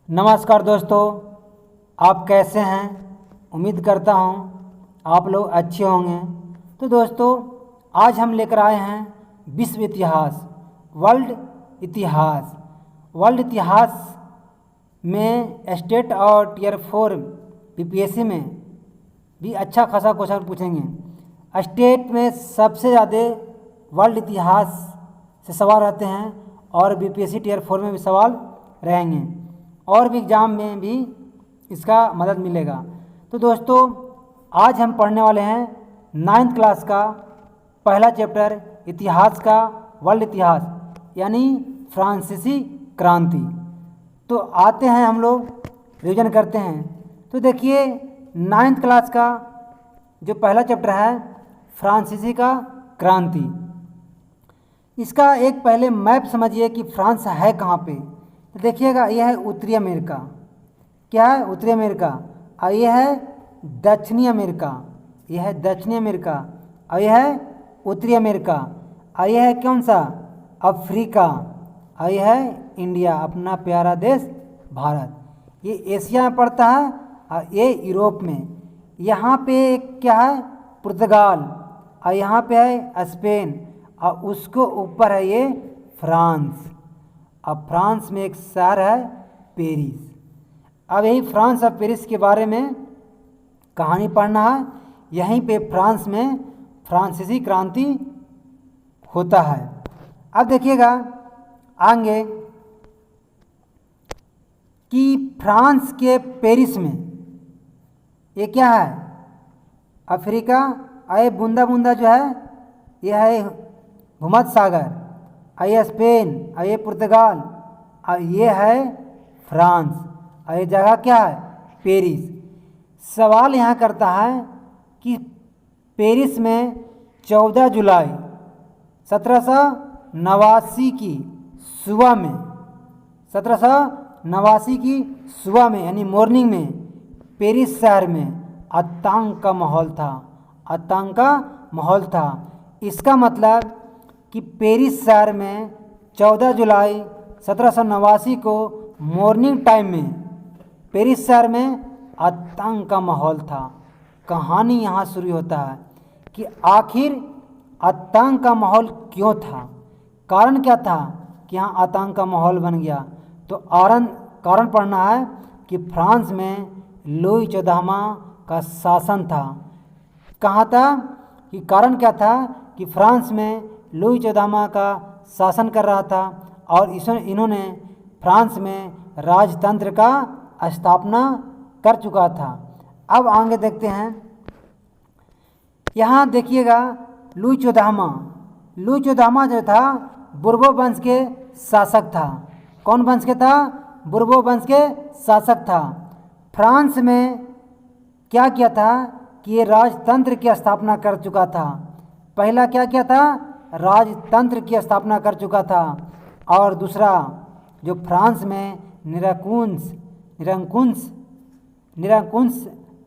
नमस्कार दोस्तों, आप कैसे हैं। उम्मीद करता हूं आप लोग अच्छे होंगे। तो दोस्तों, आज हम लेकर आए हैं विश्व इतिहास, वर्ल्ड इतिहास में स्टेट और टीयर 4 पीपीएससी में भी अच्छा खासा क्वेश्चन पूछेंगे। स्टेट में सबसे ज़्यादा वर्ल्ड इतिहास से सवाल रहते हैं और बीपीएससी टीयर 4 में भी सवाल रहेंगे और भी एग्ज़ाम में भी इसका मदद मिलेगा। तो दोस्तों, आज हम पढ़ने वाले हैं 9th क्लास का पहला चैप्टर इतिहास का, वर्ल्ड इतिहास यानी फ्रांसीसी क्रांति। तो आते हैं हम लोग रिवीजन करते हैं। तो देखिए 9th क्लास का जो पहला चैप्टर है फ्रांसीसी का क्रांति, इसका एक पहले मैप समझिए कि फ्रांस है कहाँ पे। तो देखिएगा, यह है उत्तरी अमेरिका। क्या है? उत्तरी अमेरिका। और यह है दक्षिणी अमेरिका, यह है दक्षिणी अमेरिका। और यह है उत्तरी अमेरिका। और यह है कौन सा? अफ्रीका। और यह है इंडिया, अपना प्यारा देश भारत। ये एशिया में पड़ता है और ये यूरोप में। यहाँ पे क्या है? पुर्तगाल। और यहाँ पे है स्पेन और उसको ऊपर है ये फ्रांस। अब फ्रांस में एक शहर है पेरिस। अब यही फ्रांस और पेरिस के बारे में कहानी पढ़ना है। यहीं पे फ्रांस में फ्रांसीसी क्रांति होता है। अब देखिएगा आगे कि फ्रांस के पेरिस में ये क्या है? अफ्रीका। और बूंदा बूंदा जो है यह है भूमध्य सागर। और ये स्पेन, और ये पुर्तगाल, और ये है फ्रांस। और ये जगह क्या है? पेरिस। सवाल यहाँ करता है कि पेरिस में 14 जुलाई 1789 की सुबह में 1789 की सुबह में यानी मॉर्निंग में पेरिस शहर में आतंक का माहौल था। आतंक का माहौल था। इसका मतलब कि पेरिस शहर में 14 जुलाई 1789 को मॉर्निंग टाइम में पेरिस शहर में आतंक का माहौल था। कहानी यहाँ शुरू होता है कि आखिर आतंक का माहौल क्यों था, कारण क्या था कि यहाँ आतंक का माहौल बन गया। तो कारण पढ़ना है कि फ्रांस में लुई 14वां का शासन था। कहाँ था कि कारण क्या था कि फ्रांस में लुई 14वां का शासन कर रहा था और इन्होंने फ्रांस में राजतंत्र का स्थापना कर चुका था। अब आगे देखते हैं। यहाँ देखिएगा लुई 14वां जो था बुर्बो वंश के शासक था। कौन वंश के था? बुर्बो वंश के शासक था। फ्रांस में क्या किया था कि ये राजतंत्र की स्थापना कर चुका था। पहला क्या किया था? राजतंत्र की स्थापना कर चुका था। और दूसरा जो फ्रांस में निरंकुश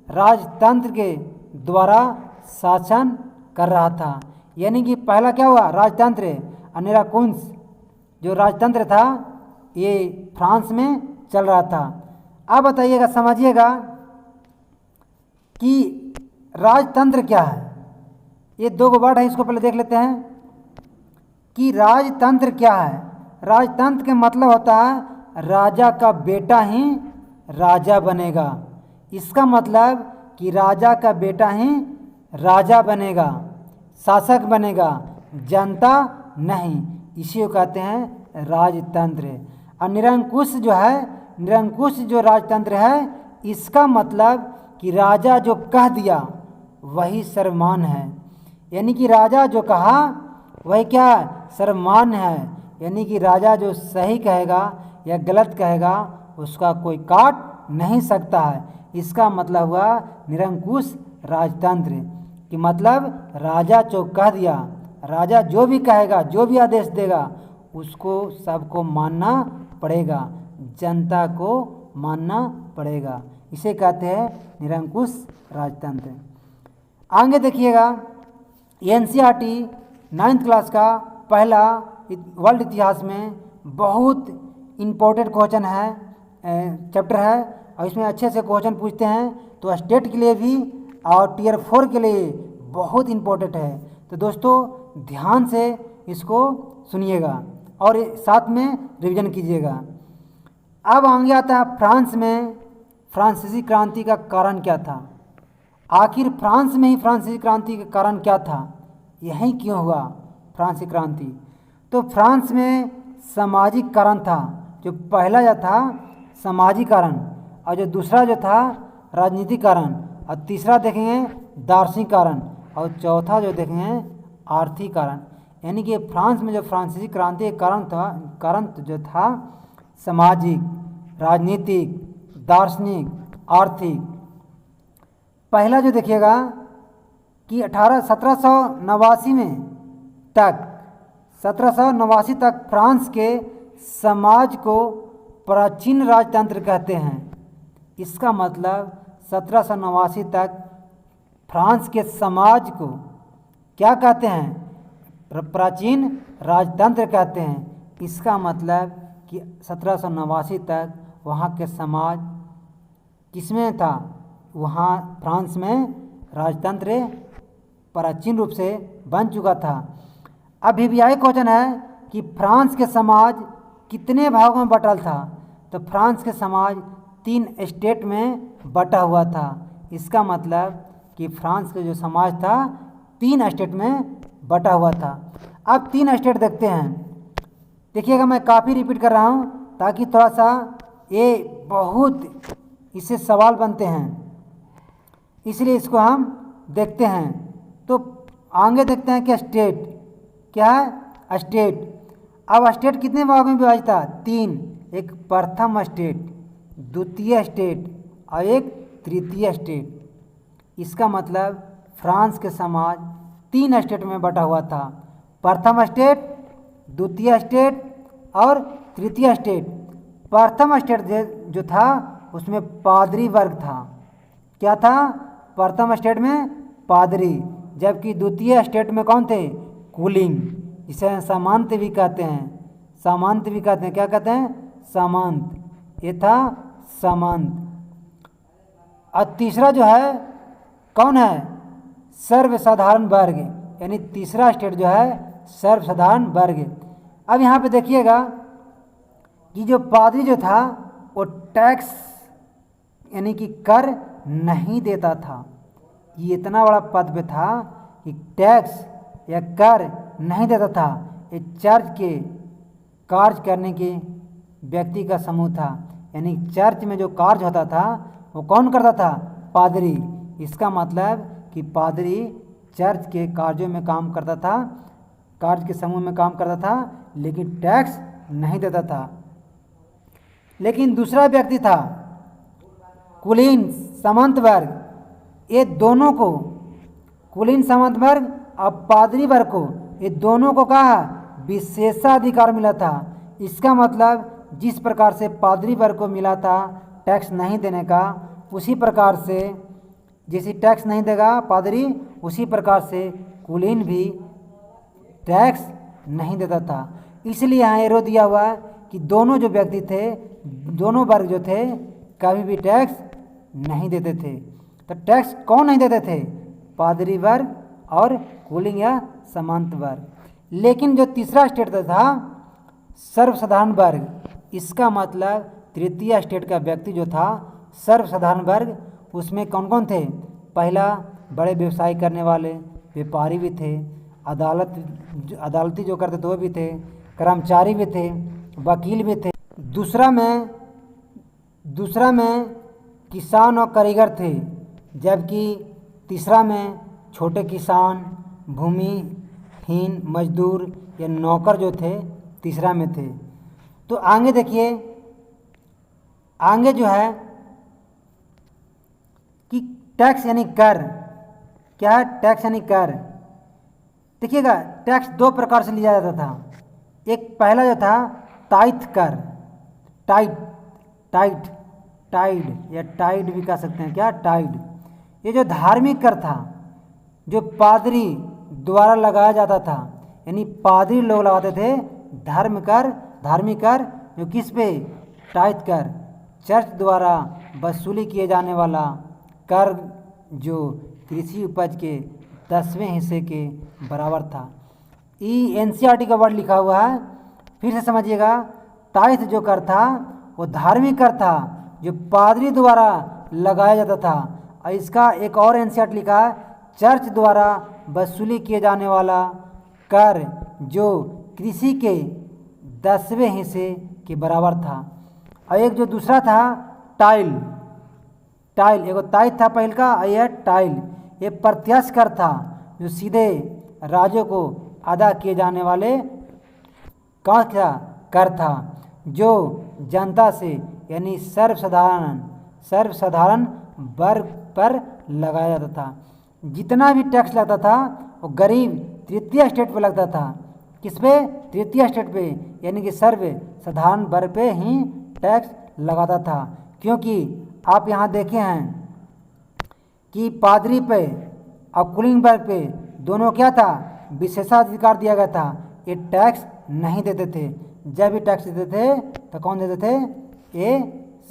राजतंत्र के द्वारा शासन कर रहा था। यानी कि पहला क्या हुआ? राजतंत्र। और निरंकुश जो राजतंत्र था ये फ्रांस में चल रहा था। अब बताइएगा, समझिएगा कि राजतंत्र क्या है। ये दो वर्ड है, इसको पहले देख लेते हैं कि राजतंत्र क्या है। राजतंत्र के मतलब होता है राजा का बेटा ही राजा बनेगा। इसका मतलब कि राजा का बेटा ही राजा बनेगा, शासक बनेगा, जनता नहीं। इसी को कहते हैं राजतंत्र। और निरंकुश जो राजतंत्र है, इसका मतलब कि राजा जो कह दिया वही सर्वमान्य है। यानी कि राजा जो कहा वही क्या है? सर्वमान्य है। यानी कि राजा जो सही कहेगा या गलत कहेगा उसका कोई काट नहीं सकता है। इसका मतलब हुआ निरंकुश राजतंत्र कि मतलब राजा जो कह दिया, राजा जो भी कहेगा, जो भी आदेश देगा उसको सबको मानना पड़ेगा, जनता को मानना पड़ेगा। इसे कहते हैं निरंकुश राजतंत्र। आगे देखिएगा एनसीईआरटी 9th क्लास का पहला वर्ल्ड इतिहास में बहुत इम्पोर्टेंट क्वेश्चन है चैप्टर है और इसमें अच्छे से क्वेश्चन पूछते हैं, तो स्टेट के लिए भी और टीयर 4 के लिए बहुत इम्पोर्टेंट है। तो दोस्तों ध्यान से इसको सुनिएगा और साथ में रिवीजन कीजिएगा। अब आगे आता है फ्रांस में फ्रांसीसी क्रांति का कारण क्या था। आखिर फ्रांस में ही फ्रांसीसी क्रांति का कारण क्या था, यहीं क्यों हुआ फ्रांसीसी क्रांति। तो फ्रांस में सामाजिक कारण था, जो पहला जो था सामाजिक कारण, और जो दूसरा जो था राजनीतिक कारण, और तीसरा देखेंगे दार्शनिक कारण, और चौथा जो देखेंगे आर्थिक कारण। यानी कि फ्रांस में जो फ्रांसीसी क्रांति का कारण जो था सामाजिक, राजनीतिक, दार्शनिक, आर्थिक। पहला जो देखिएगा कि 1789 में तक 1789 तक फ्रांस के समाज को प्राचीन राजतंत्र कहते हैं। इसका मतलब 1789 तक फ्रांस के समाज को क्या कहते हैं, प्राचीन राजतंत्र कहते हैं। इसका मतलब कि 1789 तक वहाँ के समाज किसमें था, वहाँ फ्रांस में राजतंत्र प्राचीन रूप से बन चुका था। अभी भी यही क्वेश्चन है कि फ्रांस के समाज कितने भागों में बटा था। तो फ्रांस के समाज 3 स्टेट में बटा हुआ था। इसका मतलब कि फ्रांस का जो समाज था 3 स्टेट में बटा हुआ था। अब 3 स्टेट देखते हैं। देखिएगा मैं काफ़ी रिपीट कर रहा हूँ ताकि थोड़ा सा ये बहुत इससे सवाल बनते हैं, इसलिए इसको हम देखते हैं। तो आगे देखते हैं कि स्टेट क्या है। स्टेट, अब स्टेट कितने भागों में विभाजित था, 3। एक प्रथम स्टेट, द्वितीय स्टेट और एक तृतीय स्टेट। इसका मतलब फ्रांस के समाज 3 स्टेट में बटा हुआ था, प्रथम स्टेट, द्वितीय स्टेट और तृतीय स्टेट। प्रथम स्टेट जो था उसमें पादरी वर्ग था। क्या था प्रथम स्टेट में, पादरी। जबकि द्वितीय स्टेट में कौन थे, कुलीन, जिसे सामंत भी कहते हैं। सामंत भी कहते हैं, क्या कहते हैं, सामंत। ये था सामंत। और तीसरा जो है कौन है, सर्वसाधारण वर्ग, यानी तीसरा स्टेट जो है सर्वसाधारण वर्ग। अब यहाँ पे देखिएगा कि जो पादरी जो था वो टैक्स यानी कि कर नहीं देता था। ये इतना बड़ा पद पे था कि टैक्स या कर नहीं देता था। ये चर्च के कार्य करने के व्यक्ति का समूह था। यानी चर्च में जो कार्य होता था वो कौन करता था, पादरी। इसका मतलब कि पादरी चर्च के कार्यों में काम करता था, कार्य के समूह में काम करता था, लेकिन टैक्स नहीं देता था। लेकिन दूसरा व्यक्ति था कुलीन सामंत वर्ग। ये दोनों को, कुलीन सामंत वर्ग और पादरी वर्ग को, ये दोनों को कहा विशेषाधिकार मिला था। इसका मतलब जिस प्रकार से पादरी वर्ग को मिला था टैक्स नहीं देने का, उसी प्रकार से जैसे टैक्स नहीं देगा पादरी, उसी प्रकार से कुलीन भी टैक्स नहीं देता था। इसलिए यहाँ एरो दिया हुआ है कि दोनों जो व्यक्ति थे, दोनों वर्ग जो थे, कभी भी टैक्स नहीं देते थे। तो टैक्स कौन नहीं देते थे, पादरी वर्ग और कुलीन या सामंत वर्ग। लेकिन जो तीसरा स्टेट था सर्वसाधारण वर्ग, इसका मतलब तृतीय स्टेट का व्यक्ति जो था सर्वसाधारण वर्ग, उसमें कौन कौन थे, पहला बड़े व्यवसाय करने वाले व्यापारी भी थे, अदालती जो करते थे वो भी थे, कर्मचारी भी थे, वकील भी थे। दूसरा में किसान और कारीगर थे, जबकि तीसरा में छोटे किसान, भूमिहीन मजदूर या नौकर जो थे तीसरा में थे। तो आगे देखिए, आगे जो है कि टैक्स यानी कर, क्या है टैक्स यानी कर। देखिएगा टैक्स 2 प्रकार से लिया जाता था। एक पहला जो था टाइथ कर, टाइड या टाइड भी कह सकते हैं, क्या टाइड। ये जो धार्मिक कर था, जो पादरी द्वारा लगाया जाता था, यानी पादरी लोग लगाते थे धार्मिक कर, जो किस पे, टाइथ कर, चर्च द्वारा वसूली किए जाने वाला कर जो कृषि उपज के 10वें हिस्से के बराबर था। एनसीईआरटी का वर्ड लिखा हुआ है, फिर से समझिएगा। टाइथ जो कर था वो धार्मिक कर था जो पादरी द्वारा लगाया जाता था। और इसका एक और एनसीईआरटी लिखा है, चर्च द्वारा वसूली किए जाने वाला कर जो कृषि के 10वें हिस्से के बराबर था। और एक जो दूसरा था टाइल, एगो टाइथ था पहल का, और यह टाइल ये प्रत्यक्ष कर था जो सीधे राजों को अदा किए जाने वाले कौन था कर था जो जनता से यानी सर्वसाधारण वर्ग पर लगाया जाता था। जितना भी टैक्स लगता था वो गरीब तृतीय स्टेट पे लगता था। किस पे? तृतीय स्टेट पे, यानी कि सर्वसाधारण वर्ग पे ही टैक्स लगाता था। क्योंकि आप यहाँ देखे हैं कि पादरी पे और कुलीन वर्ग पे दोनों क्या था, विशेषाधिकार दिया गया था। ये टैक्स नहीं देते थे। जब भी टैक्स देते थे तो कौन देते थे? ये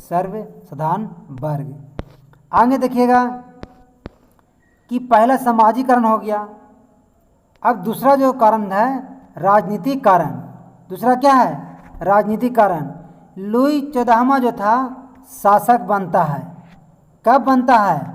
सर्वसाधारण वर्ग। आगे देखिएगा कि पहला सामाजिकरण हो गया। अब दूसरा जो कारण है राजनीतिक कारण। दूसरा क्या है? राजनीतिक कारण। लुई 14वां जो था शासक बनता है। कब बनता है?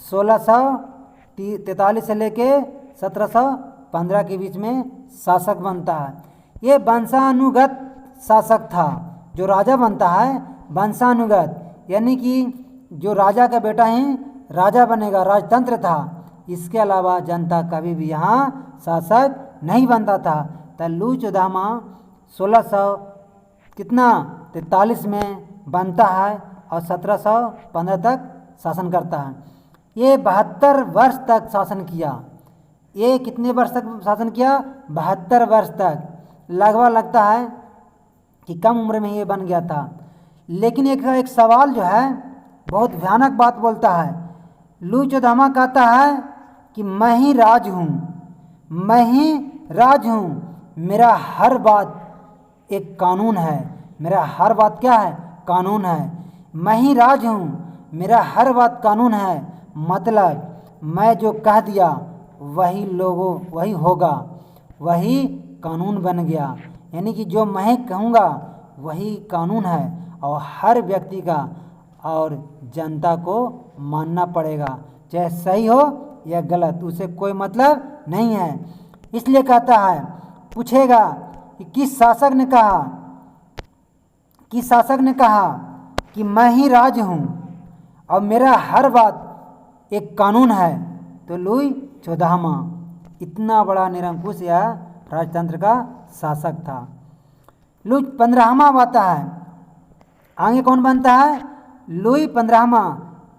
1643 से लेके 1715 के बीच में शासक बनता है। ये वंशानुगत शासक था। जो राजा बनता है वंशानुगत, यानी कि जो राजा का बेटा ही राजा बनेगा, राजतंत्र था। इसके अलावा जनता कभी भी यहाँ शासक नहीं बनता था। तो लुई 14वां 1643 में बनता है और 1715 तक शासन करता है। ये 72 वर्ष तक शासन किया। ये कितने वर्ष तक शासन किया? 72 वर्ष तक। लगभग लगता है कि कम उम्र में ही ये बन गया था। लेकिन एक सवाल जो है बहुत भयानक बात बोलता है। लुई 14वां कहता है कि मैं ही राज हूँ, मैं ही राज हूँ, मेरा हर बात एक कानून है। मेरा हर बात क्या है? कानून है। मैं ही राज हूँ, मेरा हर बात कानून है। मतलब मैं जो कह दिया वही होगा, वही कानून बन गया। यानी कि जो मैं कहूँगा वही कानून है और हर व्यक्ति का और जनता को मानना पड़ेगा, चाहे सही हो या गलत, उसे कोई मतलब नहीं है। इसलिए कहता है, पूछेगा कि किस शासक ने कहा कि मैं ही राज हूँ और मेरा हर बात एक कानून है? तो लुई 14वां इतना बड़ा निरंकुश या राजतंत्र का शासक था। लुई 15वां आता है। आगे कौन बनता है? लुई 15वां।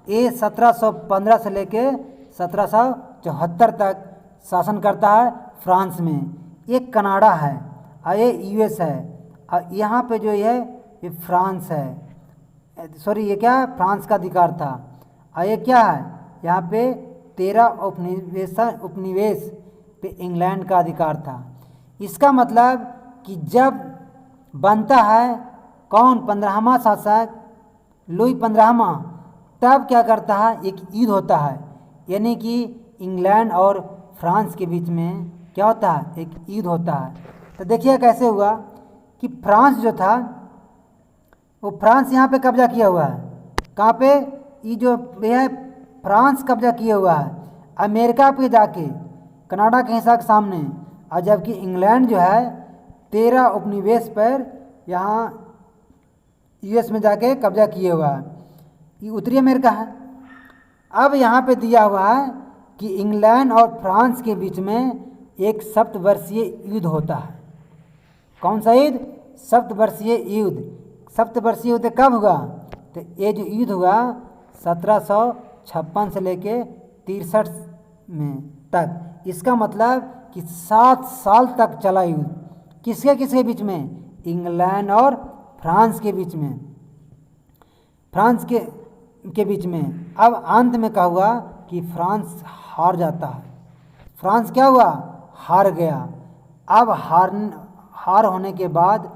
ये 1715 से लेके 1774 तक शासन करता है फ्रांस में। ये कनाडा है और ये यूएस है। और यहाँ पे जो ये फ्रांस है, सॉरी ये क्या है? फ्रांस का अधिकार था। और ये क्या है? यहाँ पे 13 उपनिवेश पे इंग्लैंड का अधिकार था। इसका मतलब कि जब बनता है कौन 15वां शासक लुई 15वां, तब क्या करता है? एक युद्ध होता है। यानी कि इंग्लैंड और फ्रांस के बीच में क्या होता है? एक युद्ध होता है। तो देखिए कैसे हुआ कि फ्रांस जो था वो फ्रांस यहाँ पे कब्जा किया हुआ है। कहाँ पे? ये जो है फ्रांस कब्जा किया हुआ है अमेरिका पे जाके, कनाडा के हिस्सा के सामने। और जबकि इंग्लैंड जो है 13 उपनिवेश पर यहाँ यूएस में जाके कब्जा किए हुआ है। ये उत्तरी अमेरिका है। अब यहाँ पे दिया हुआ है कि इंग्लैंड और फ्रांस के बीच में एक सप्तवर्षीय युद्ध होता है। कौन सा युद्ध? सप्तवर्षीय युद्ध। सप्तवर्षीय युद्ध कब हुआ? तो ये जो युद्ध हुआ 1756 से लेके 63 में तक। इसका मतलब कि 7 साल तक चला युद्ध। किसके बीच में? इंग्लैंड और फ्रांस के बीच में। फ्रांस के बीच में। अब अंत में क्या हुआ कि फ्रांस हार जाता है। फ्रांस क्या हुआ? हार गया। अब हार होने के बाद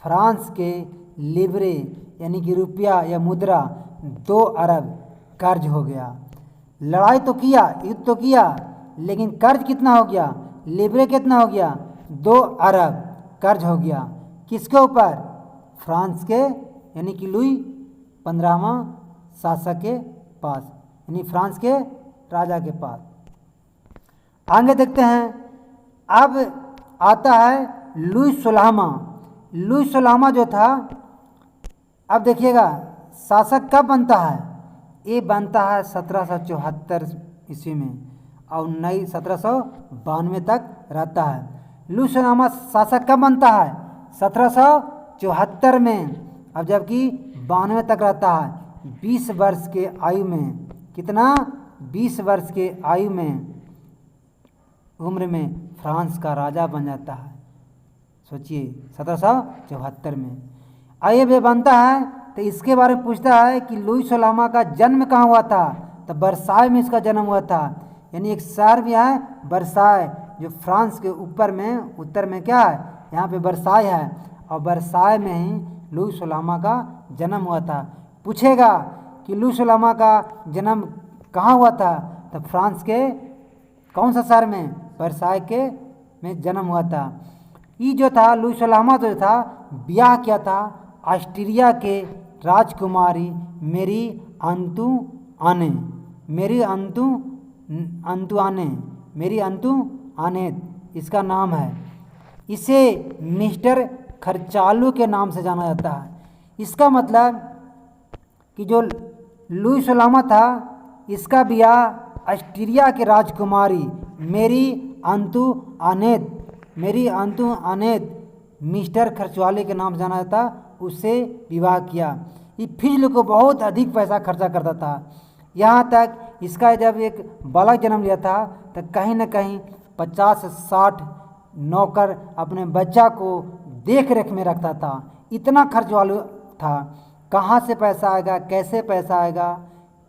फ्रांस के लिबरे यानी कि रुपया या मुद्रा 2 अरब कर्ज हो गया। लड़ाई तो किया, युद्ध तो किया, लेकिन कर्ज कितना हो गया, लिब्रे कितना हो गया, 2 अरब कर्ज हो गया। किसके ऊपर, फ्रांस के यानी कि लुई 15वां शासक के पास, यानी फ्रांस के राजा के पास। आगे देखते हैं, अब आता है लुई 16वां। लुई 16वां जो था, अब देखिएगा शासक कब बनता है, ये बनता है 1774 ईस्वी में और नई 1792 तक रहता है। लुई 16वां शासक कब बनता है, 1774 में, अब जबकि 92 तक रहता है। 20 वर्ष के आयु में, कितना, 20 वर्ष के आयु में, उम्र में फ्रांस का राजा बन जाता है। सोचिए 1774 में। आइए वे बनता है तो इसके बारे में पूछता है कि लुई 16वां का जन्म कहाँ हुआ था, तो वर्साय में इसका जन्म हुआ था। यानी एक शहर भी है वर्साय, जो फ्रांस के ऊपर में, उत्तर में क्या है, यहाँ पे वर्साय है, और वर्साय में ही लुई 16वां का जन्म हुआ था। पूछेगा कि लुई 16वां का जन्म कहाँ हुआ था, तो फ्रांस के कौन सा शहर में, वर्साय के में जन्म हुआ था। ये जो था लुई 16वां जो था, ब्याह किया था ऑस्ट्रिया के राजकुमारी मेरी अंतुआने, मेरी अंतुआनेत इसका नाम है। इसे मिस्टर खर्चालू के नाम से जाना जाता है। इसका मतलब कि जो लुई 16वां था, इसका ब्याह ऑस्ट्रिया के राजकुमारी मेरी अंतुआनेत मिस्टर खर्चवाले के नाम से जाना जाता, उससे विवाह किया। ये फिजल को बहुत अधिक पैसा खर्चा करता था। यहाँ तक इसका जब एक बालक जन्म लिया था तो कहीं न कहीं 50 से 60 नौकर अपने बच्चा को देख रेख में रखता था। इतना खर्च वाला था। कहाँ से पैसा आएगा, कैसे पैसा आएगा,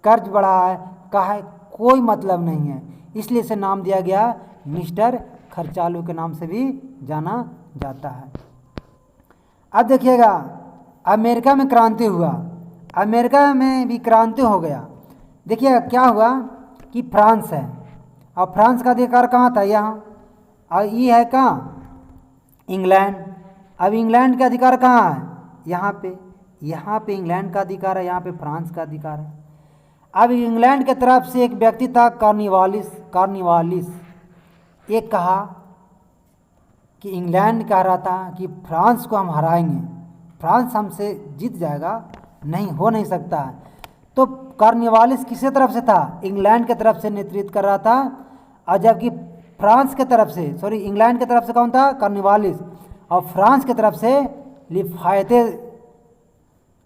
कर्ज बढ़ा है, कहा कोई मतलब नहीं है। इसलिए इसे नाम दिया गया मिस्टर खर्चालू के नाम से भी जाना जाता है। अब देखिएगा, अमेरिका में क्रांति हुआ, अमेरिका में भी क्रांति हो गया। देखिएगा क्या हुआ कि फ्रांस है, और फ्रांस का अधिकार कहाँ था, यहाँ, और ये है कहाँ, इंग्लैंड। अब इंग्लैंड का अधिकार कहाँ है, यहाँ पे इंग्लैंड का अधिकार है, यहाँ पे फ्रांस का अधिकार है। अब इंग्लैंड के तरफ से एक व्यक्ति था कॉर्नवालिस, ये कहा कि इंग्लैंड कह रहा था कि फ्रांस को हम हराएंगे, फ्रांस हमसे जीत जाएगा, नहीं हो नहीं सकता है। तो कॉर्नवालिस किसके तरफ से था, इंग्लैंड के तरफ से नेतृत्व कर रहा था, और जबकि फ्रांस के तरफ से, इंग्लैंड के तरफ से कौन था, कॉर्नवालिस, और फ्रांस की तरफ से लिफायते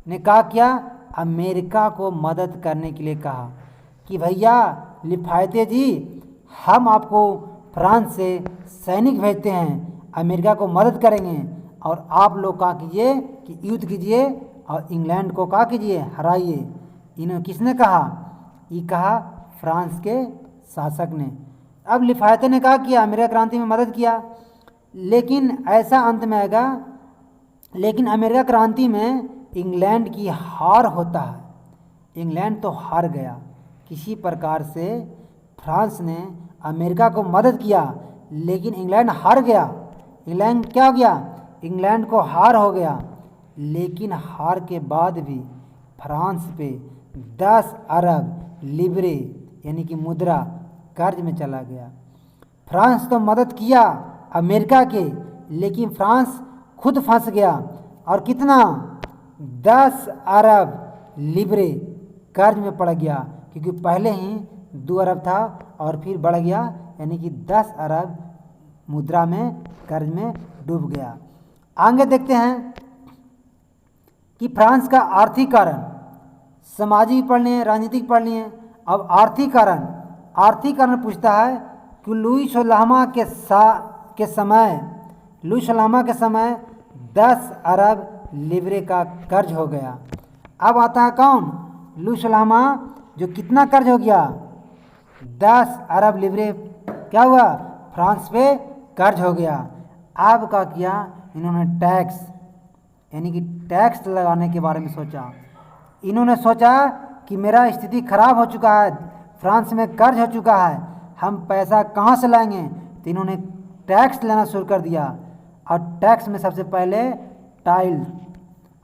ने कहा क्या, अमेरिका को मदद करने के लिए कहा कि भैया लिफायते जी, हम आपको फ्रांस से सैनिक भेजते हैं, अमेरिका को मदद करेंगे, और आप लोग कहा कीजिए कि युद्ध कीजिए और इंग्लैंड को कहा कीजिए, हराइए। इन्होंने किसने कहा, ये कहा फ्रांस के शासक ने। अब लिफायते ने कहा कि अमेरिका क्रांति में मदद किया, लेकिन ऐसा अंत में आएगा, लेकिन अमेरिका क्रांति में इंग्लैंड की हार होता है। इंग्लैंड तो हार गया। किसी प्रकार से फ्रांस ने अमेरिका को मदद किया, लेकिन इंग्लैंड हार गया। इंग्लैंड क्या हो गया, इंग्लैंड को हार हो गया। लेकिन हार के बाद भी फ्रांस पे 10 अरब लिब्रे यानी कि मुद्रा कर्ज में चला गया। फ्रांस तो मदद किया अमेरिका के, लेकिन फ्रांस खुद फंस गया, और कितना, 10 अरब लिब्रे कर्ज में पड़ गया, क्योंकि पहले ही 2 अरब था और फिर बढ़ गया, यानी कि 10 अरब मुद्रा में कर्ज में डूब गया। आगे देखते हैं कि फ्रांस का आर्थिक कारण, सामाजिक पढ़ लिए, राजनीतिक पढ़ लिए, अब आर्थिक कारण पूछता है कि लुई 16वां के समय 10 अरब लिब्रे का कर्ज हो गया। अब आता है कौन, लुई 16वां, जो कितना कर्ज हो गया, 10 अरब लिब्रे क्या हुआ, फ्रांस पे कर्ज हो गया। अब क्या किया इन्होंने, टैक्स यानी कि टैक्स लगाने के बारे में सोचा। इन्होंने सोचा कि मेरा स्थिति खराब हो चुका है, फ्रांस में कर्ज हो चुका है, हम पैसा कहाँ से लाएंगे। तो इन्होंने टैक्स लेना शुरू कर दिया। और टैक्स में सबसे पहले टाइल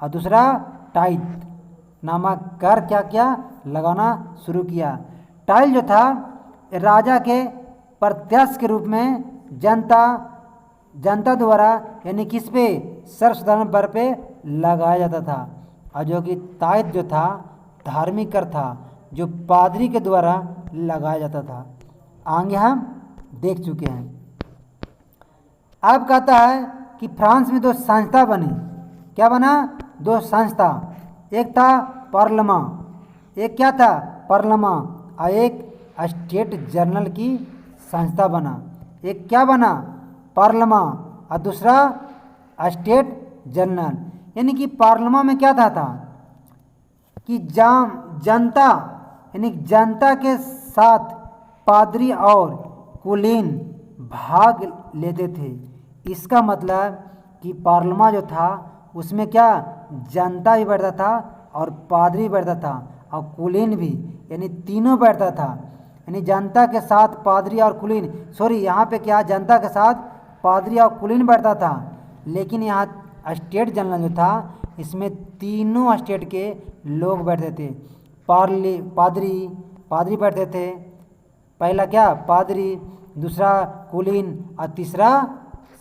और दूसरा टाइट नामक कर क्या क्या लगाना शुरू किया। टाइल जो था राजा के प्रत्यक्ष के रूप में जनता द्वारा यानी किस पे, सर्वसाधारण पर पे लगाया जाता था। और जो कि ताइद जो था धार्मिक कर था, जो पादरी के द्वारा लगाया जाता था। आगे हम देख चुके हैं। अब कहता है कि फ्रांस में दो संस्था बनी। क्या बना? दो संस्था। एक था पार्लियामा, एक क्या था? पार्लियामा। और एक स्टेट जनरल की संस्था बना। एक क्या बना? पार्लियामा और दूसरा स्टेट जनरल। यानी कि पार्लियामा में क्या था कि जनता यानी जनता के साथ पादरी और कुलीन भाग लेते थे। इसका मतलब कि पार्लियामा जो था उसमें क्या जनता भी बैठता था और पादरी भी बैठता था और कुलीन भी, यानी तीनों बैठता था। यानी जनता के साथ पादरी और कुलीन, यहाँ पे क्या जनता के साथ पादरी और कुलीन बैठता था। लेकिन यहाँ स्टेट जनरल जो था इसमें तीनों स्टेट के लोग बैठते थे। पादरी बैठते थे। पहला क्या? पादरी, दूसरा कुलीन और तीसरा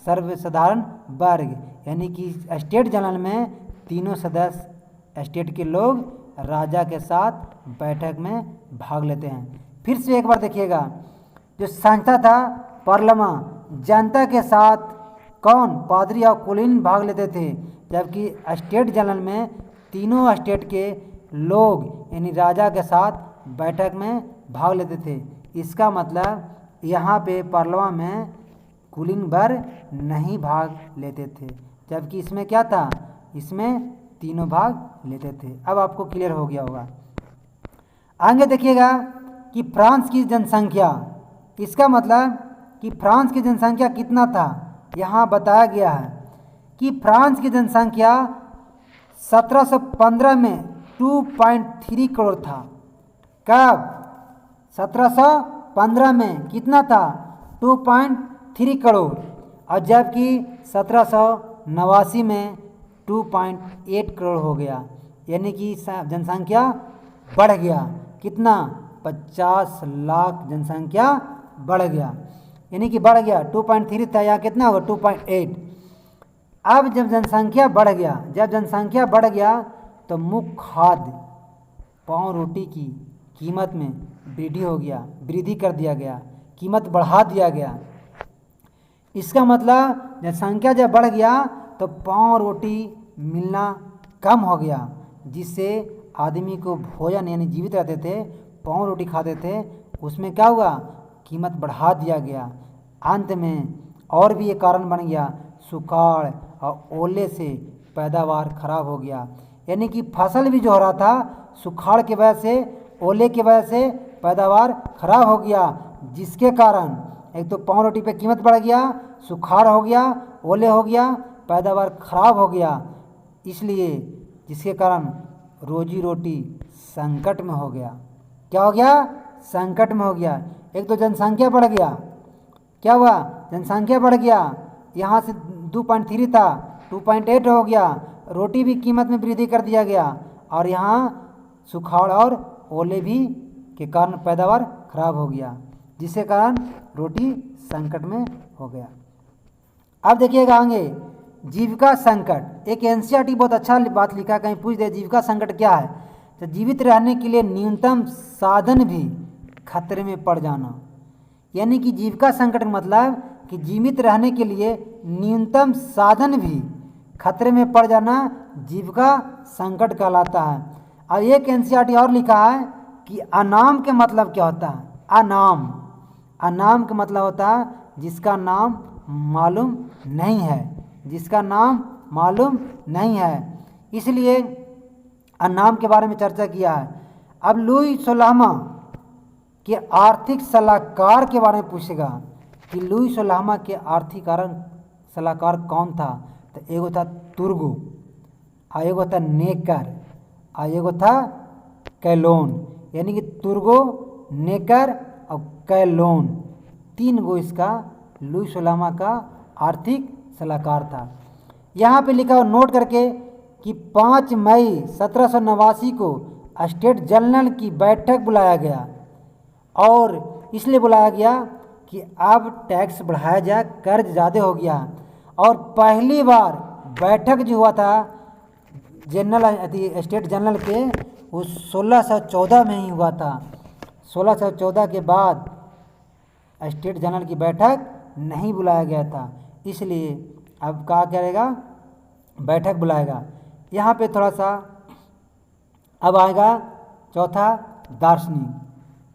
सर्वसाधारण वर्ग। यानी कि स्टेट जनरल में तीनों सदस्य स्टेट के लोग राजा के साथ बैठक में भाग लेते हैं। फिर से एक बार देखिएगा, जो संस्था था पार्लियामा, जनता के साथ कौन? पादरी और कुलीन भाग लेते थे। जबकि स्टेट जनरल में तीनों स्टेट के लोग यानी राजा के साथ बैठक में भाग लेते थे। इसका मतलब यहाँ पे पार्लियामा में कुलीन वर्ग नहीं भाग लेते थे, जबकि इसमें क्या था? इसमें तीनों भाग लेते थे। अब आपको क्लियर हो गया होगा। आगे देखिएगा कि फ्रांस की जनसंख्या, इसका मतलब कि फ्रांस की जनसंख्या कितना था यहाँ बताया गया है कि फ्रांस की जनसंख्या 1715 में 2.3 करोड़ था। कब? 1715 में कितना था? 2.3 करोड़। और जबकि 1789 में 2.8 करोड़ हो गया। यानी कि जनसंख्या बढ़ गया। कितना? 50 लाख जनसंख्या बढ़ गया। यानी कि बढ़ गया, 2.3 था, यहाँ कितना होगा? 2.8। अब जब जनसंख्या बढ़ गया तो मुख्य खाद्य पाव रोटी की कीमत में वृद्धि कर दिया गया, कीमत बढ़ा दिया गया। इसका मतलब जनसंख्या जब बढ़ गया तो पाव रोटी मिलना कम हो गया, जिससे आदमी को भोजन यानी जीवित रहते थे, पाव रोटी खाते थे, उसमें क्या हुआ? कीमत बढ़ा दिया गया। अंत में और भी एक कारण बन गया, सुखाड़ और ओले से पैदावार खराब हो गया। यानी कि फसल भी जो हो रहा था सुखाड़ की वजह से, ओले की वजह से पैदावार खराब हो गया, जिसके कारण एक तो पाव रोटी पे कीमत बढ़ गया, सुखाड़ हो गया, ओले हो गया, पैदावार खराब हो गया। इसलिए जिसके कारण रोजी रोटी संकट में हो गया। क्या हो गया? संकट में हो गया। एक तो जनसंख्या बढ़ गया, क्या हुआ? जनसंख्या बढ़ गया, यहाँ से 2.3 था 2.8 हो गया, रोटी भी कीमत में वृद्धि कर दिया गया, और यहाँ सुखाड़ और ओले भी के कारण पैदावार खराब हो गया, जिसके कारण रोटी संकट में हो गया। अब देखिएगा आगे, जीविका संकट। एक एनसीईआरटी बहुत अच्छा बात लिखा, कहीं पूछ दे जीविका संकट क्या है, तो जीवित रहने के लिए न्यूनतम साधन भी खतरे में पड़ जाना। यानी कि जीविका संकट का मतलब कि जीवित रहने के लिए न्यूनतम साधन भी खतरे में पड़ जाना जीविका संकट कहलाता है। और एक एनसीईआरटी और लिखा है कि अनाम के मतलब क्या होता है? अनाम का मतलब होता है जिसका नाम मालूम नहीं है, जिसका नाम मालूम नहीं है। इसलिए अनाम के बारे में चर्चा किया है। अब लुई सोलहवां के आर्थिक सलाहकार के बारे में पूछेगा कि लुई सोलहवां के आर्थिक सलाहकार कौन था, तो एगो था और एगो था नेकर और एगो था कैलोन, यानी कि तुर्गो, नेकर और कैलोन, 3 गो इसका लुई सोलामा का आर्थिक सलाहकार था। यहाँ पे लिखा हो नोट करके कि 5 मई 1789 को स्टेट जनरल की बैठक बुलाया गया और इसलिए बुलाया गया कि अब टैक्स बढ़ाया जाए, कर्ज ज़्यादा हो गया। और पहली बार बैठक जो हुआ था जनरल स्टेट जनरल के, वो 1614 में ही हुआ था। 1614 के बाद स्टेट जनरल की बैठक नहीं बुलाया गया था, इसलिए अब क्या करेगा, बैठक बुलाएगा। यहाँ पे थोड़ा सा अब आएगा चौथा दार्शनिक।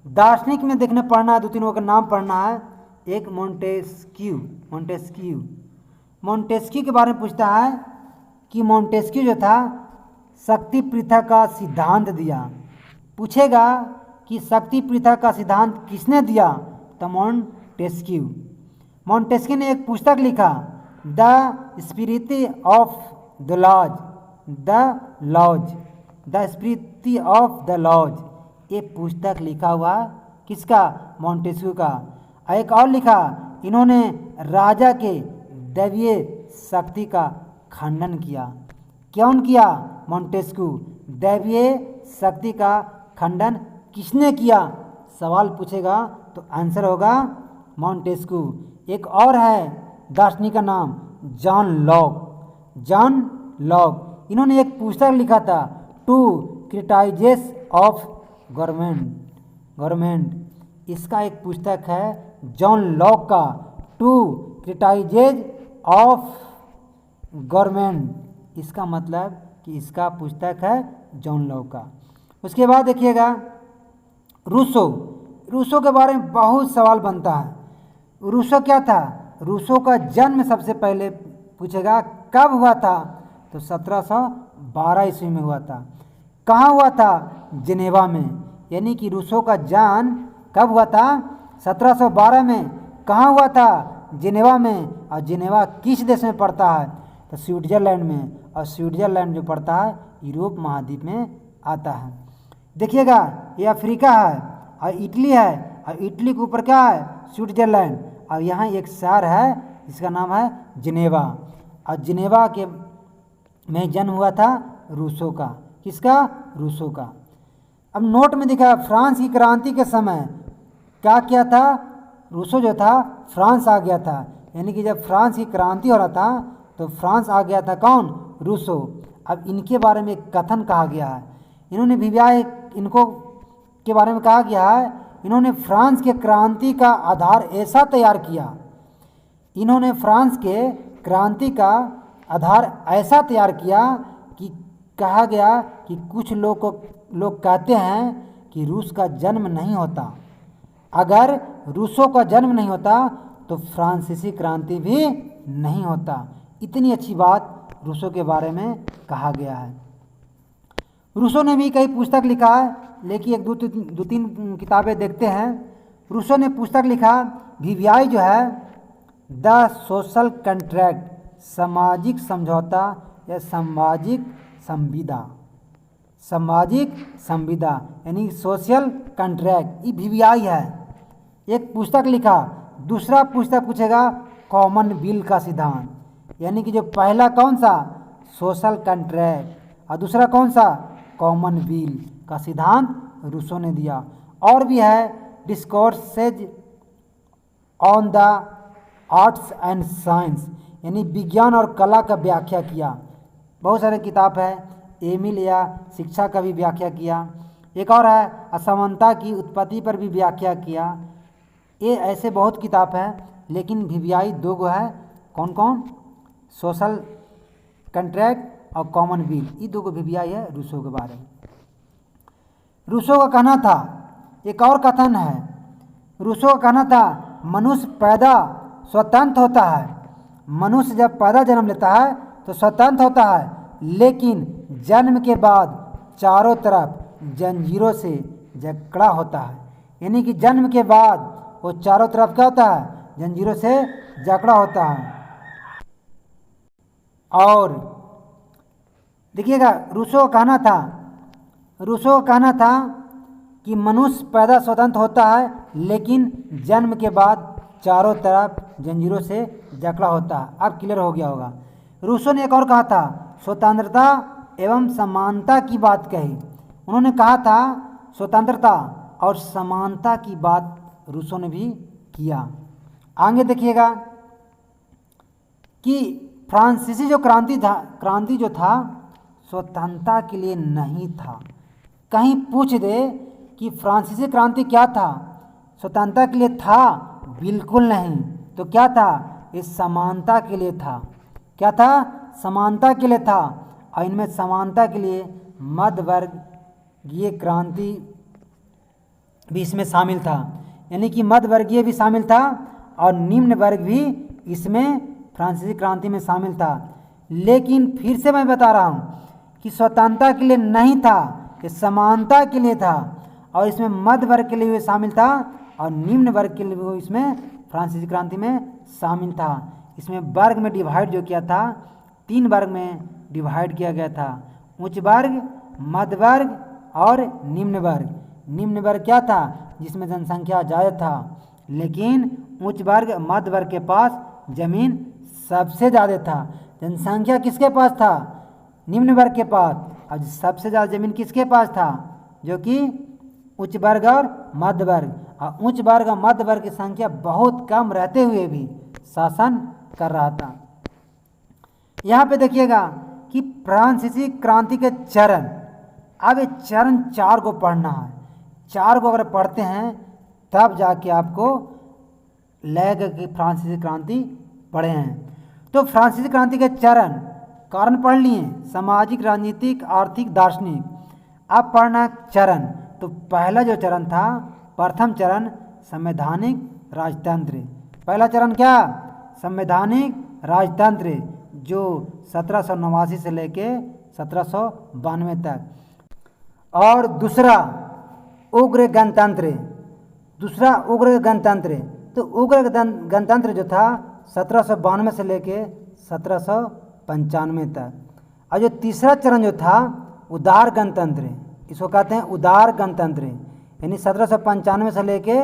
दार्शनिक में देखने पढ़ना है, 2-3 का नाम पढ़ना है। एक मोंटेस्क्यू, मोंटेस्क्यू के बारे में पूछता है कि मोंटेस्क्यू जो था शक्ति प्रथा का सिद्धांत दिया। पूछेगा कि शक्ति प्रथा का सिद्धांत किसने दिया, तो मोंटेस्क्यू ने एक पुस्तक लिखा, the spirit of the spirit of the laws. ये पुस्तक लिखा हुआ किसका, मोंटेस्क्यू का। एक और लिखा, इन्होंने राजा के दैवीय शक्ति का खंडन किया। कौन किया, मोंटेस्क्यू। दैवीय शक्ति का खंडन किसने किया, सवाल पूछेगा तो आंसर होगा मोंटेस्क्यू। एक और है दार्शनिक का नाम जॉन लॉक। इन्होंने एक पुस्तक लिखा था, टू क्रिटिसाइजेस ऑफ गवर्नमेंट। इसका एक पुस्तक है जॉन लॉक का, टू क्रिटिसाइजेस ऑफ गवर्नमेंट। इसका मतलब कि इसका पुस्तक है जॉन लॉक का। उसके बाद देखिएगा रूसो के बारे में बहुत सवाल बनता है। रूसो क्या था, रूसो का जन्म सबसे पहले पूछेगा कब हुआ था, तो 1712 ईस्वी में हुआ था। कहाँ हुआ था, जिनेवा में। यानी कि रूसो का जन्म कब हुआ था, 1712 में। कहाँ हुआ था, जिनेवा में। और जिनेवा किस देश में पड़ता है, तो स्विट्जरलैंड में। और स्विट्जरलैंड जो पड़ता है यूरोप महाद्वीप में आता है। देखिएगा ये अफ्रीका है और इटली है, और इटली के ऊपर क्या है, स्विट्जरलैंड। और यहाँ एक शहर है जिसका नाम है जिनेवा, और जिनेवा के में जन्म हुआ था रूसो का। किसका, रूसो का। अब नोट में दिखा फ्रांस की क्रांति के समय क्या किया था, रूसो जो था फ्रांस आ गया था। यानी कि जब फ्रांस की क्रांति हो रहा था तो फ्रांस आ गया था कौन, रूसो। अब इनके बारे में एक कथन कहा गया है, इन्होंने इनको के बारे में कहा गया है, इन्होंने फ्रांस के क्रांति का आधार ऐसा तैयार किया। इन्होंने फ्रांस के क्रांति का आधार ऐसा तैयार किया कि कहा गया कि कुछ लोग कहते हैं कि रूस का जन्म नहीं होता। अगर रूसों का जन्म नहीं होता तो फ्रांसीसी क्रांति भी नहीं होता। इतनी अच्छी बात रूसों के बारे में कहा गया है। रूसों ने भी कई पुस्तक लिखा है, लेकिन एक दो तीन किताबें देखते हैं। रूसों ने पुस्तक लिखा वीवीआई जो है, द सोशल कंट्रैक्ट, सामाजिक समझौता या सामाजिक संविदा यानी सोशल कंट्रैक्ट, ये वीवीआई है। एक पुस्तक लिखा। दूसरा पुस्तक पूछेगा कॉमनवेल्थ का सिद्धांत, यानी कि जो पहला कौन सा, सोशल कंट्रैक्ट, और दूसरा कौन सा, कॉमनवेल्थ का सिद्धांत रूसो ने दिया। और भी है discourses on the arts and science, यानी विज्ञान और कला का व्याख्या किया। बहुत सारे किताब है, एमिल या शिक्षा का भी व्याख्या किया। एक और है असमानता की उत्पत्ति पर भी व्याख्या किया। ये ऐसे बहुत किताब है, लेकिन वीवीआई 2 गो है। कौन कौन, सोशल कंट्रैक्ट और कॉमनवेल्थ, ये 2 गो वीवीआई है रूसो के बारे में। रूसो का कहना था, एक और कथन है, रूसो का कहना था मनुष्य पैदा स्वतंत्र होता है। मनुष्य जब पैदा जन्म लेता है तो स्वतंत्र होता है, लेकिन जन्म के बाद चारों तरफ जंजीरों से जकड़ा होता है। यानी कि जन्म के बाद वो चारों तरफ क्या होता है, जंजीरों से जकड़ा होता है। और देखिएगा, रूसो का कहना था कि मनुष्य पैदा स्वतंत्र होता है, लेकिन जन्म के बाद चारों तरफ जंजीरों से जकड़ा होता है। अब क्लियर हो गया होगा। रूसो ने एक और कहा था, स्वतंत्रता एवं समानता की बात कही। उन्होंने कहा था स्वतंत्रता और समानता की बात रूसो ने भी किया। आगे देखिएगा कि फ्रांसीसी जो क्रांति जो था स्वतंत्रता के लिए नहीं था। कहीं पूछ दे कि फ्रांसीसी क्रांति क्या था, स्वतंत्रता के लिए था? बिल्कुल नहीं। तो क्या था? इस समानता के लिए था। क्या था? समानता के लिए था। और इनमें समानता के लिए मध्य वर्गीय क्रांति भी इसमें शामिल था, यानी कि मध्य वर्गीय भी शामिल था और निम्न वर्ग भी इसमें फ्रांसीसी क्रांति में शामिल था। लेकिन फिर से मैं बता रहा हूँ कि स्वतंत्रता के लिए नहीं था, कि समानता के लिए था। और इसमें मध्य वर्ग के लिए भी शामिल था और निम्न वर्ग के लिए भी इसमें फ्रांसीसी क्रांति में शामिल था। इसमें वर्ग में डिवाइड जो किया था, 3 वर्ग में डिवाइड किया गया था, उच्च वर्ग, मध्य वर्ग और निम्न वर्ग। निम्न वर्ग क्या था? जिसमें जनसंख्या ज़्यादा था, लेकिन उच्च वर्ग मध्य वर्ग के पास जमीन सबसे ज़्यादा था। जनसंख्या किसके पास था? निम्न वर्ग के पास। और सबसे ज़्यादा जमीन किसके पास था? जो कि उच्च वर्ग और मध्य वर्ग। और उच्च वर्ग और मध्य वर्ग की संख्या बहुत कम रहते हुए भी शासन कर रहा था। यहाँ पे देखिएगा कि फ्रांसीसी क्रांति के चरण, अब ये चरण 4 को पढ़ना है। 4 को अगर पढ़ते हैं तब जाके आपको लगेगा कि फ्रांसीसी क्रांति पढ़े हैं। तो फ्रांसीसी क्रांति के चरण कारण पढ़ लिए, सामाजिक, राजनीतिक, आर्थिक, दार्शनिक। अब पढ़ना चरण। तो पहला जो चरण था, प्रथम चरण संवैधानिक राजतंत्र। पहला चरण क्या? संवैधानिक राजतंत्र, जो 1789 से लेके 1792 तक। और दूसरा उग्र गणतंत्र। तो उग्र गणतंत्र जो था 1792 से लेके 1795 तक। और जो तीसरा चरण जो था उदार गणतंत्र, इसको कहते हैं उदार गणतंत्र, यानी 1795 से लेके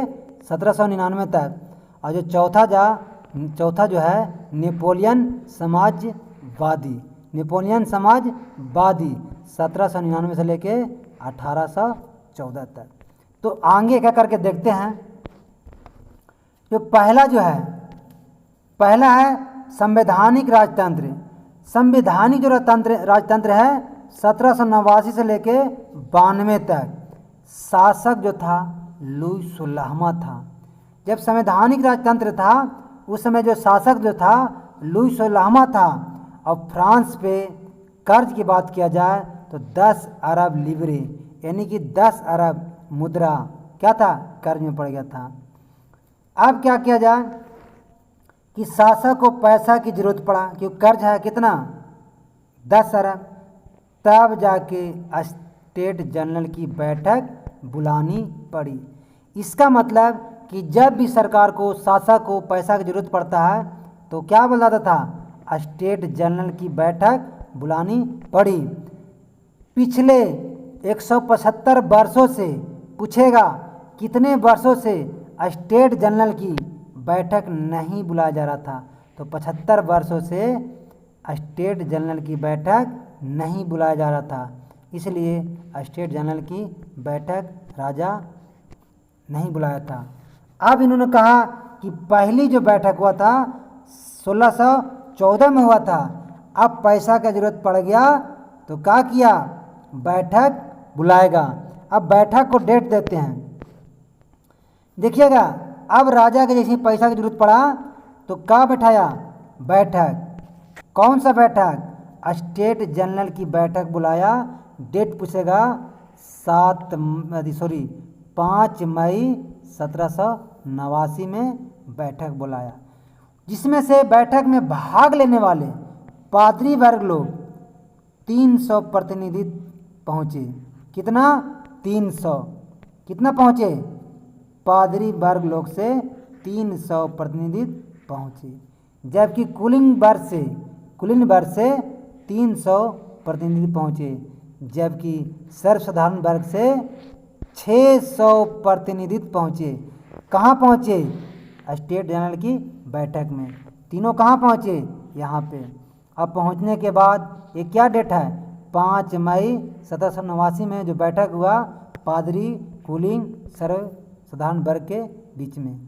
1799 तक। और जो चौथा जो है नेपोलियन समाजवादी 1799 से लेके 1814 तक। तो आगे क्या करके देखते हैं। जो पहला है संवैधानिक राजतंत्र। संवैधानिक जो राजतंत्र है 1789 से लेके 92 तक। शासक जो था लुई 16वां था। जब संवैधानिक राजतंत्र था उस समय जो शासक जो था लुई 16वां था। और फ्रांस पे कर्ज की बात किया जाए तो 10 अरब लिबरे, यानी कि 10 अरब मुद्रा क्या था? कर्ज में पड़ गया था। अब क्या किया जाए कि शासक को पैसा की जरूरत पड़ा, क्योंकि कर्ज है कितना? 10 अरब। तब जाके स्टेट जनरल की बैठक बुलानी पड़ी। इसका मतलब कि जब भी सरकार को, शासक को पैसा की जरूरत पड़ता है तो क्या बुलाता था? स्टेट जनरल की बैठक बुलानी पड़ी। पिछले 175 वर्षों से पूछेगा कितने वर्षों से स्टेट जनरल की बैठक नहीं बुलाया जा रहा था? तो 75 वर्षों से स्टेट जनरल की बैठक नहीं बुलाया जा रहा था। इसलिए स्टेट जनरल की बैठक राजा नहीं बुलाया था। अब इन्होंने कहा कि पहली जो बैठक हुआ था 1614 में हुआ था। अब पैसा का जरूरत पड़ गया तो क्या किया? बैठक बुलाएगा। अब बैठक को डेट देते हैं। देखिएगा, अब राजा के जैसे पैसा की जरूरत पड़ा तो क्या बैठाया? बैठक। कौन सा बैठक? स्टेट जनरल की बैठक बुलाया। डेट पूछेगा 5 मई 1789 में बैठक बुलाया, जिसमें से बैठक में भाग लेने वाले पादरी वर्ग लोग 300 प्रतिनिधि पहुँचे। कितना? 300। कितना पहुँचे? पादरी वर्ग लोग से 300 प्रतिनिधि पहुँचे, जबकि कुलीन वर्ग से 300 प्रतिनिधि पहुँचे, जबकि सर्वसाधारण वर्ग से 600 प्रतिनिधि पहुँचे। कहाँ पहुँचे? स्टेट जनरल की बैठक में। तीनों कहाँ पहुँचे? यहाँ पे। अब पहुँचने के बाद ये क्या डेट है? 5 मई 1789 में जो बैठक हुआ पादरी कूलिंग सर्वसाधारण वर्ग के बीच में।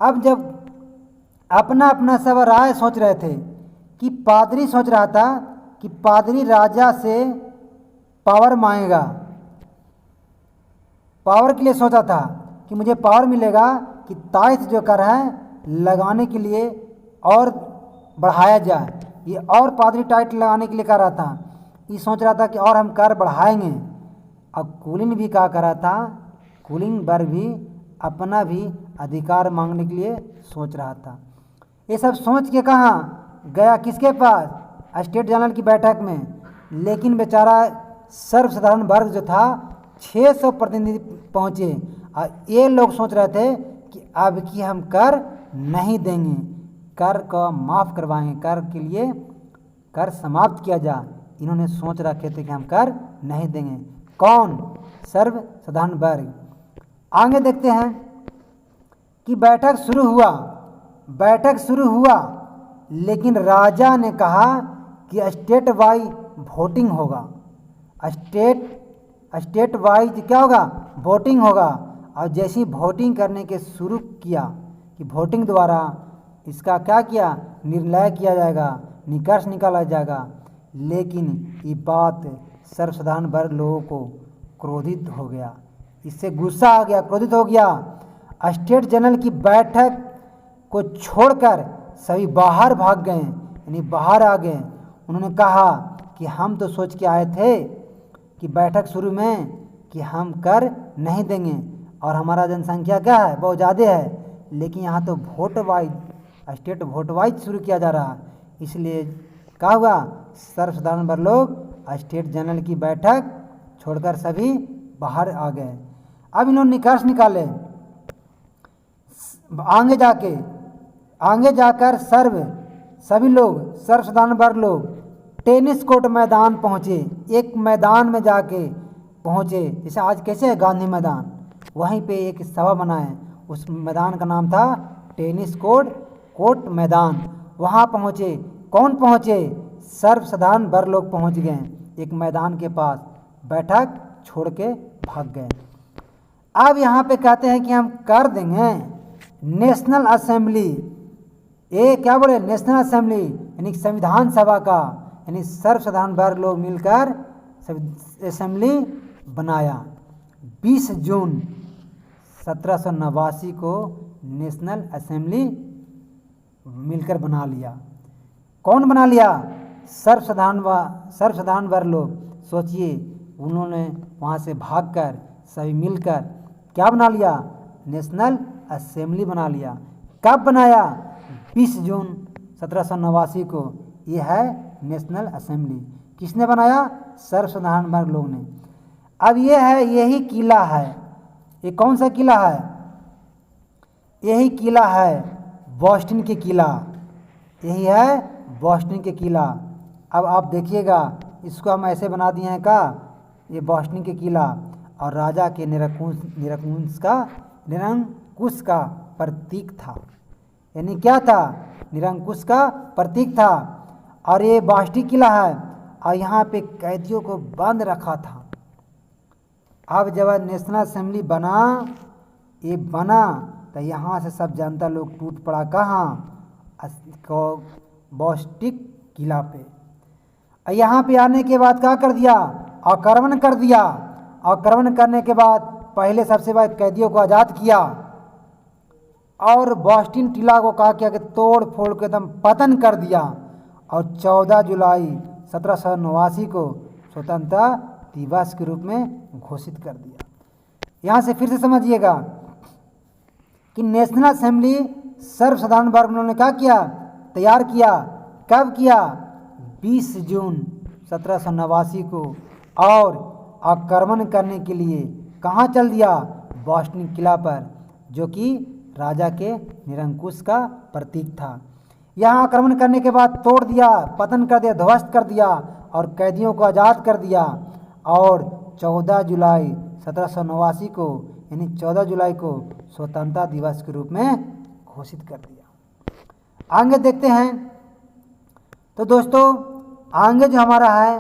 अब जब अपना अपना सब राय सोच रहे थे कि पादरी सोच रहा था कि पादरी राजा से पावर मांगेगा, पावर के लिए सोचा था कि मुझे पावर मिलेगा कि ताइथ जो कर है लगाने के लिए और बढ़ाया जाए। ये और पादरी टाइट लगाने के लिए कर रहा था, ये सोच रहा था कि और हम कर बढ़ाएंगे। अब कूलिंग भी क्या कर रहा था? कूलिंग वर्ग भी अपना भी अधिकार मांगने के लिए सोच रहा था। ये सब सोच के कहाँ गया? किसके पास? स्टेट जनरल की बैठक में। लेकिन बेचारा सर्वसाधारण वर्ग जो था 600 प्रतिनिधि पहुँचे और ये लोग सोच रहे थे कि अब की हम कर नहीं देंगे, कर को माफ़ करवाएंगे, कर के लिए कर समाप्त किया जाए। इन्होंने सोच रखे थे कि हम कर नहीं देंगे। कौन? सर्वसाधारण वर्ग। आगे देखते हैं कि बैठक शुरू हुआ, लेकिन राजा ने कहा कि स्टेट वाइज वोटिंग होगा। स्टेट वाइज क्या होगा? वोटिंग होगा। और जैसी वोटिंग करने के शुरू किया कि वोटिंग द्वारा इसका क्या किया? निर्णय किया जाएगा, निष्कर्ष निकाला जाएगा। लेकिन ये बात सर्वसाधारण वर्ग लोगों को क्रोधित हो गया, इससे गुस्सा आ गया, क्रोधित हो गया। स्टेट जनरल की बैठक को छोड़कर सभी बाहर भाग गए, यानी बाहर आ गए। उन्होंने कहा कि हम तो सोच के आए थे कि बैठक शुरू में कि हम कर नहीं देंगे और हमारा जनसंख्या क्या है? बहुत ज़्यादा है, लेकिन यहाँ तो vote wise, state vote wise शुरू किया जा रहा है। इसलिए क्या हुआ? सर्वसाधारण वर्ग लोग स्टेट जनरल की बैठक छोड़कर सभी बाहर आ गए। अब इन्होंने निष्कर्ष निकाले। आगे जाकर सभी लोग सर्वसाधारण वर्ग लोग टेनिस कोर्ट मैदान पहुँचे। एक मैदान में जाके पहुँचे, जैसे आज कैसे है गांधी मैदान, वहीं पे एक सभा बनाए। उस मैदान का नाम था टेनिस कोर्ट मैदान। वहाँ पहुँचे। कौन पहुँचे? सर्वसाधारण वर्ग लोग पहुँच गए एक मैदान के पास, बैठक छोड़ के भाग गए। अब यहाँ पे कहते हैं कि हम कर देंगे नेशनल असेंबली। ये क्या बोले? नेशनल असेंबली यानी संविधान सभा का, यानी सर्वसाधारण वर्ग लोग मिलकर असेंबली बनाया। 20 जून 1789 को नेशनल असेंबली मिलकर बना लिया। कौन बना लिया? सर्वसाधारण वर्ग लोग। सोचिए, उन्होंने वहाँ से भागकर सभी मिलकर क्या बना लिया? नेशनल असेंबली बना लिया। कब बनाया? 20 जून 1789 को। ये है नेशनल असेंबली। किसने बनाया? सर्वसाधारण वर्ग लोग ने। अब ये है, यही किला है। ये कौन सा किला है? यही किला है बोस्टन के किला। यही है बोस्टन के किला। अब आप देखिएगा, इसको हम ऐसे बना दिए हैं का, ये बोस्टन के किला और राजा के निरंकुश का प्रतीक था। यानी क्या था? निरंकुश का प्रतीक था। और ये बोस्टन किला है और यहाँ पे कैदियों को बंद रखा था। अब जब नेशनल असेंबली बना तो यहाँ से सब जनता लोग टूट पड़ा। कहाँ? बोस्टन किला पे। यहाँ पे आने के बाद क्या कर दिया? आक्रमण कर दिया। आक्रमण करने के बाद पहले सबसे पहले कैदियों को आज़ाद किया और बोस्टन किला को कहा किया कि तोड़ फोड़ के एकदम पतन कर दिया। और 14 जुलाई 1789 को स्वतंत्रता दिवस के रूप में घोषित कर दिया। यहाँ से फिर से समझिएगा कि नेशनल असेंबली सर्वसाधारण वर्ग ने क्या किया? तैयार किया। कब किया? 20 जून 1789 को। और आक्रमण करने के लिए कहाँ चल दिया? बोस्टन किला पर, जो कि राजा के निरंकुश का प्रतीक था। यहाँ आक्रमण करने के बाद तोड़ दिया, पतन कर दिया, ध्वस्त कर दिया और कैदियों को आज़ाद कर दिया और 14 जुलाई 1789 को यानी 14 जुलाई को स्वतंत्रता दिवस के रूप में घोषित कर दिया। आगे देखते हैं। तो दोस्तों आगे जो हमारा है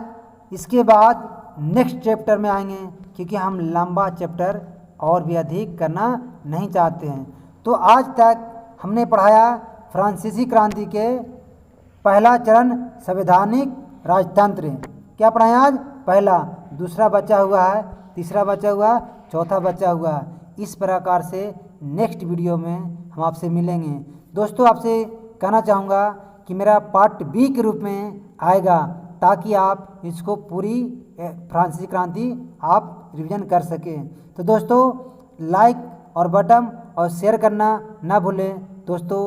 इसके बाद नेक्स्ट चैप्टर में आएंगे, क्योंकि हम लंबा चैप्टर और भी अधिक करना नहीं चाहते हैं। तो आज तक हमने पढ़ाया फ्रांसीसी क्रांति के पहला चरण संवैधानिक राजतंत्र। क्या पढ़ाया आज? पहला, दूसरा बचा हुआ है, तीसरा बचा हुआ, चौथा बचा हुआ। इस प्रकार से नेक्स्ट वीडियो में हम आपसे मिलेंगे। दोस्तों आपसे कहना चाहूँगा कि मेरा पार्ट बी के रूप में आएगा, ताकि आप इसको पूरी फ्रांसीसी क्रांति आप रिवीजन कर सकें। तो दोस्तों लाइक और बटन और शेयर करना ना भूलें। दोस्तों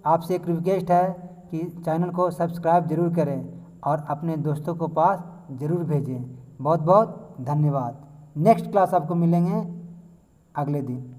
आपसे एक रिक्वेस्ट है कि चैनल को सब्सक्राइब जरूर करें और अपने दोस्तों को पास ज़रूर भेजें। बहुत बहुत धन्यवाद। नेक्स्ट क्लास आपको मिलेंगे अगले दिन।